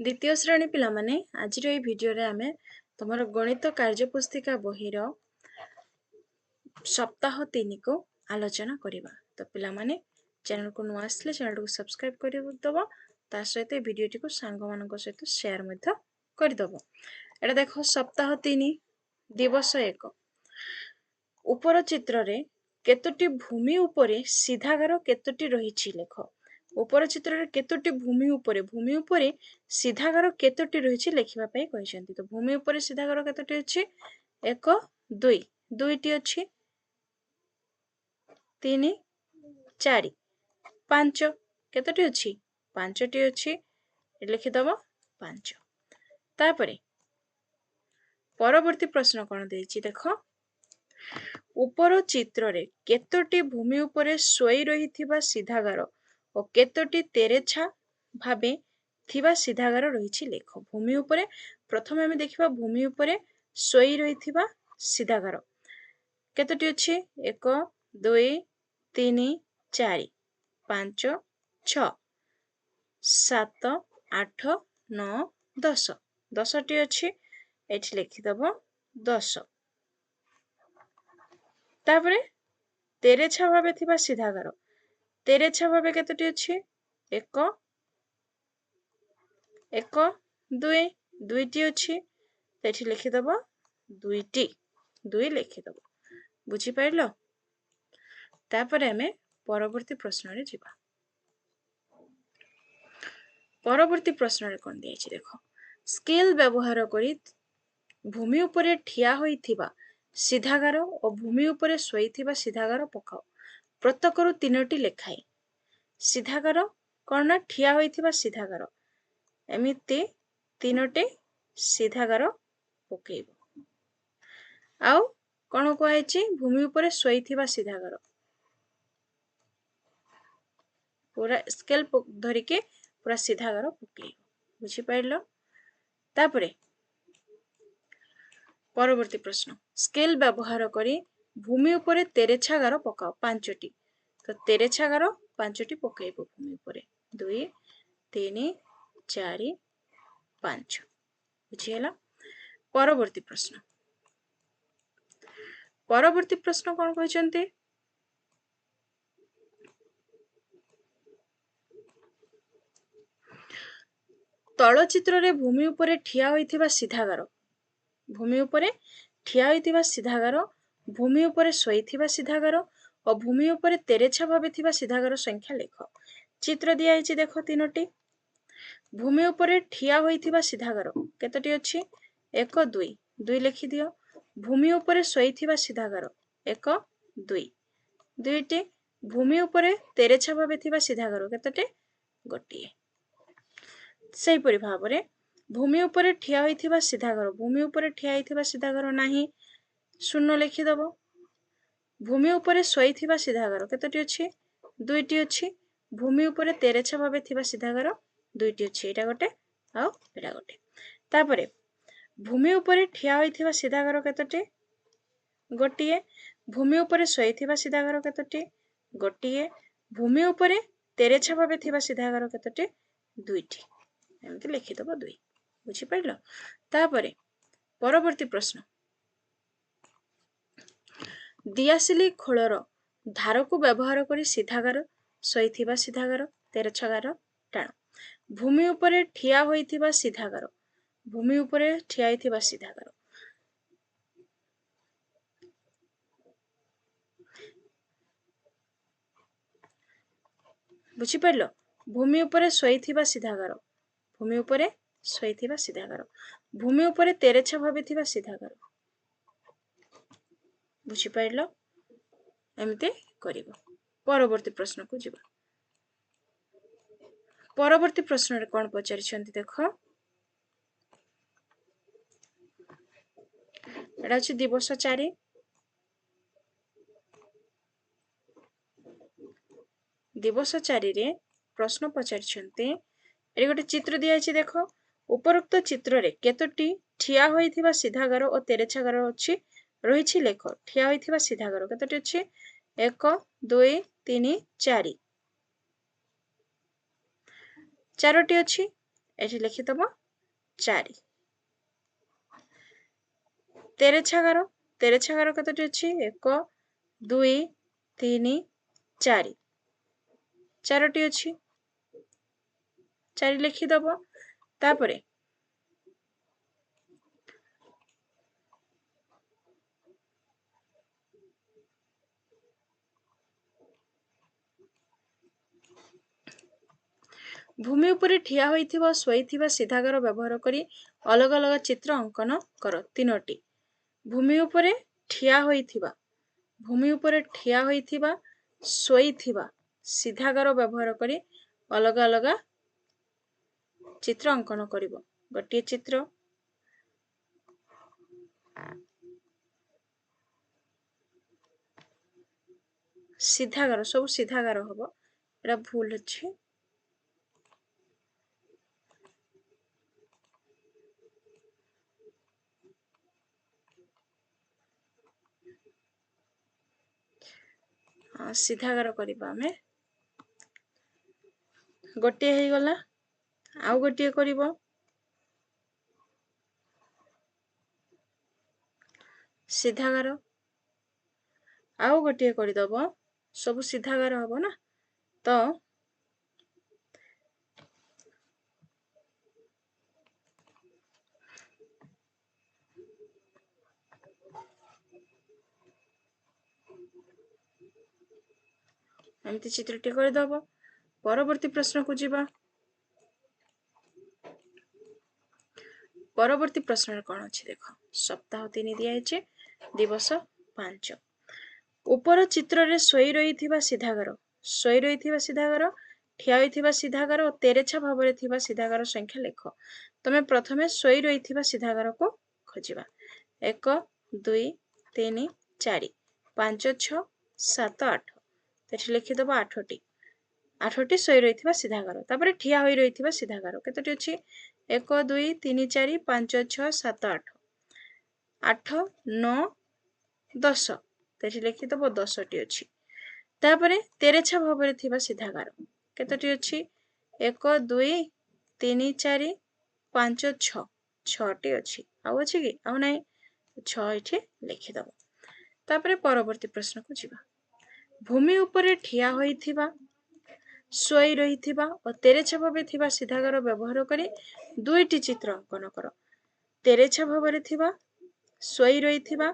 द्वितीय श्रेणी पिला माने आज भिडियो रे आमे तुमर गणित कार्यपुस्तिका बहिर सप्ताह 3 को आलोचना करिबा। तो पिला माने चैनल को नुआ आसले चैनल को सब्सक्राइब कर दबो ता सहित भिडियो को सांग मानक सहित शेयर मध्य कर दबो। एटा देखो सप्ताह 3 दिवस 1 ऊपर चित्र रे केतोटी भूमि उपरे सीधागार केतोटी रहिछि लेख। ऊपर चित्र रे केतोटी भूमि उपरे सीधागार केतोटी रहिछि लेखिबा पई कहिसेंती। तो भूमि उपरे सीधागार केतोटी अछि 1 2 दुईटी अछि 3 4 5 केतोटी अछि 5टी अछि लिखि दबो 5। तापरे परवर्ती प्रश्न कोन देछि देखो ऊपर चित्र रे केतोटी भूमि उपरे सोई रहिथिबा सीधागार और केतोटी तेरेछा भाबे थिबा सीधागार रहिछि लेख। भूमि उपरे प्रथम हम देखिबा भूमि उपरे सोई रहिथिबा सीधागार केतोटी अछि 1 2 3 4 5 6 7 8 9 10 10टी अछि एठी लिखि दबो 10। तापरे तेरेछा भाबे थिबा सीधागार तेरेछा भाबे केतोटी अछि 1 1 2 दुईटी अछि एठी लिखि दबो 2टी 2 लिखि दबो। बुझी पाइलो। तापरे हमें परवर्ती प्रश्न रे जिबा। परवर्ती प्रश्न रे कोन दियाछि देखो स्केल व्यवहार करी भूमि उपरे ठिया होइथिबा सीधागार और भूमि उपरे सोइथिबा सीधागार पकाओ। प्रत्येकरु 3टी लेखाई सीधागार कोन ना ठिया होइथिबा सीधागार एमिति 3टी सीधागार पकेइबो। आउ कोन कोआइछि भूमि उपरे सोइथिबा सीधागार पूरा स्केल धरिके पूरा सीधागार पकेइबो। बुझी पाइलो। तापरे परवर्ती प्रश्न स्केल व्यवहार करी भूमि उपरे तेरेछा गार पकाओ 5टी। तो तेरेछा गार 5टी पकेइबो भूमि उपरे 2 3 4 5। बुझियला। परवर्ती प्रश्न कोन कहचंती तल चित्र रे भूमि उपरे ठिया होइथिबा सीधागार भूमि उपरे ठिया होइथिबा सीधागार भूमि उपरे सोइथिबा सीधागार और भूमि उपरे तेरेछा भाबे थिबा सीधागार संख्या लेख। चित्र दिया हिची देखो 3टी भूमि उपरे ठिया होइथिबा सीधागार केतोटी अछि 1 2 2 लिखि दियो। भूमि उपरे सोइथिबा सीधागार 1 2 दुईटी भूमि उपरे तेरेछा भाबे थिबा सीधागार केतोटी गोटिए। सेही परि भाबरे भूमि उपरे ठिया होइथिबा सीधागार भूमि उपरे ठिया होइथिबा सीधागार नाही 0 लिखि दबो। भूमि उपरे सोइथिबा सीधागार केतोटी अछि 2टी अछि भूमि उपरे तेरेछा भाबे थिबा सीधागार 2टी अछि एटा गोटे आ एटा गोटे। तापरे भूमि उपरे ठिया होइथिबा सीधागार केतोटी गोटिए भूमि उपरे सोइथिबा सीधागार केतोटी गोटिए भूमि उपरे तेरेछा भाबे थिबा सीधागार केतोटी 2टी एमति लिखि दबो 2। बुझी पाइलो। तापरे परवर्ती प्रश्न दियासिली खोलर धार को व्यवहार करी सीधागार सोइथिबा सीधागार तेरेछा गार टाण भूमि उपरे ठिया होइथिबा सीधागार भूमि उपरे ठिया होइथिबा सीधागार बुझी पाइलो। भूमि उपरे सोइथिबा सीधागार भूमि उपरे सोइथिबा सीधागार भूमि उपरे तेरेछा भाबे थिबा सीधागार बुझी पाइलो एमते करिवो। परवर्ती प्रश्न को जिबा। परवर्ती प्रश्न रे कोन पचारिछंती देखो एटा अछि दिवस 4 दिवस 4 रे प्रश्न पचारिछंती एडी गोटे चित्र दिया अछि देखो उपरोक्त चित्र रे केतोटी ठिया होइथिबा सीधागार और तेरेछा गार अछि रहिछि लेख। ठिया होइथिबा सीधागार केतोटी अछि 1 2 3 4 4टी अछि एठी लिखिदब 4 तेरेछा गार कतटी अछि 1 2 3 4 चारोटी अछि 4 लिखिदब तापरे भूमि उपरे ठिया होइथिबा सोइथिबा सीधागार व्यवहार करी अलग अलग चित्र अंकन कर 3टी भूमि उपरे ठिया होइथिबा सोइथिबा सीधागार व्यवहार करी अलग अलग चित्र अंकन करिवो गोटे चित्र सीधागार सब सीधागार हबो एटा भूल अछि सीधागार करिबा हमें गोटे हे गला आउ गोटे करिवो सीधागार आउ गोटे करिदबो सब सीधागार हबो ना तो एमती चित्रटी करिदबो परवर्ती प्रश्न को जीवा परवर्ती प्रश्न कौन अच्छी देख सप्ताह 3 दिया दिवस 5 ऊपर चित्र रे सोई रही सीधागार ठिया होइथिबा सीधागार और तेरेछा भाव रे थिबा सीधागार संख्या लेख तमे प्रथमे सोई रही सीधागार को खोजिबा 1 2 3 4 5 6 7 8 तेठी लिखिदब 8टी 8टी सोई रही सीधागार तापर ठिया होई रही सीधागार केतोटी अछि 1 2 3 4 5 6 7 8 8 9 10 तेठी लिखिदब 10टी अछि तापरे तेरेछा भाव रे थिबा सीधागार केतोटी अछि 1 2 3 4 5 6 6टी अछि आउ अछि कि आउ नै 6 एठी लिखिदब तापरे परवर्ती प्रश्न को जीवा भूमि ऊपर ठिया होइथिबा सोई रहिथिबा और तेरेछा भाव थिबा सीधागार व्यवहार करी दुईटी चित्र अंकन कर तेरेछा भाव थिबा सोई रहिथिबा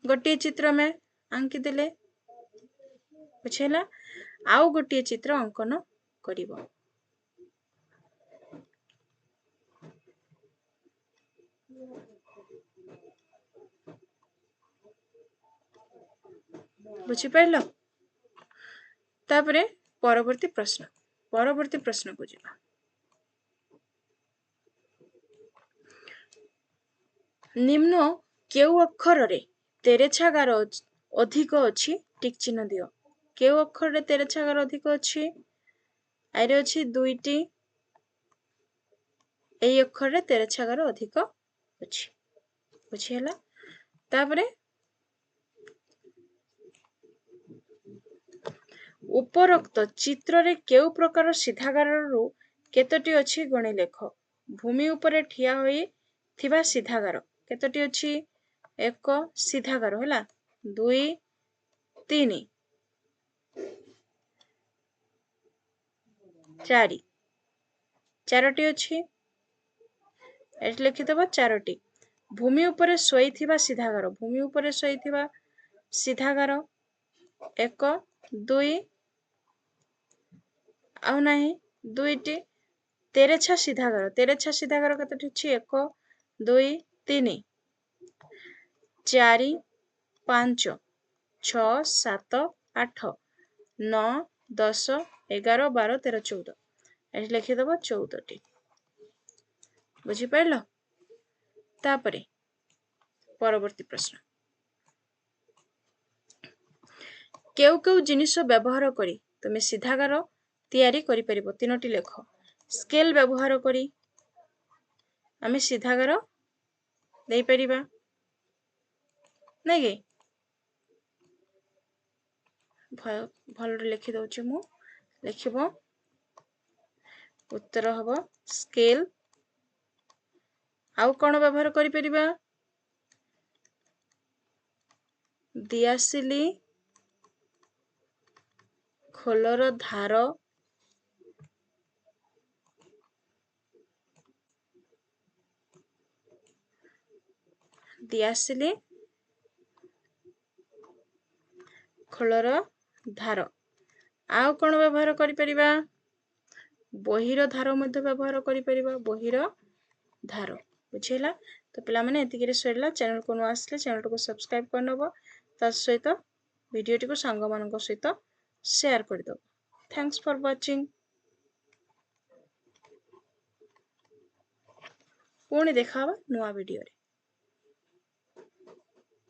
गोटे चित्र में आंकी देले बुझेला आउ गोटे चित्र अंकन करिवो बुझी पाइलो तापरे परवर्ती प्रश्न को जीवा निम्न केउ अक्षर रे तेरेछा गार अधिक अछि टिक चिन्ह दियो केउ अक्षर रे तेरेछा गार अधिक अछि आइरे अछि दुईटी एई अक्षर रे तेरेछा गार अधिक अछि बुझिहेला तापरे उपरोक्त चित्र रे केउ प्रकार सीधागार रु केतोटी अछि गणी लेख भूमि ऊपर ठिया होई थिबा सीधागार केतोटी अछि 1 सीधागार होला 2 3 4 चारोटी अछि एठी लिखिदब 4टी भूमि ऊपर सोईथिबा सीधागार 1 2 आउ नाही दुईटी तेरेछा सीधागार कतटी अछि 1 2 3 4 5 6 7 8 9 10 11 12 13 14 एठी लिखिदब 14टी बुझी पाइलो तापरे परवर्ती प्रश्न केउ केउ जिनिस व्यवहार करी तुमे सीधागार तैयारी करि परिबो 3टी लेख स्केल व्यवहार करी आमे सीधागार देई परिबा नै गे भल लिखि दउछि मु लिखिबो उत्तर हबो स्केल आउ कोन व्यवहार करि परिबा दियासिली खोलर धार दियासिली खोलर धार आउ कोन व्यवहार करि परिबा बहिर धार मध्य व्यवहार करि परिबा बहिर धार बुझिला तो पिला माने एतिके रे सरिला चैनल को न आसले चैनल को सब्सक्राइब करनबो ता सहित वीडियो टी को संग मानक सहित शेयर कर दो थैंक्स फॉर वाचिंग पुणी देखा नुआ वीडियो रे।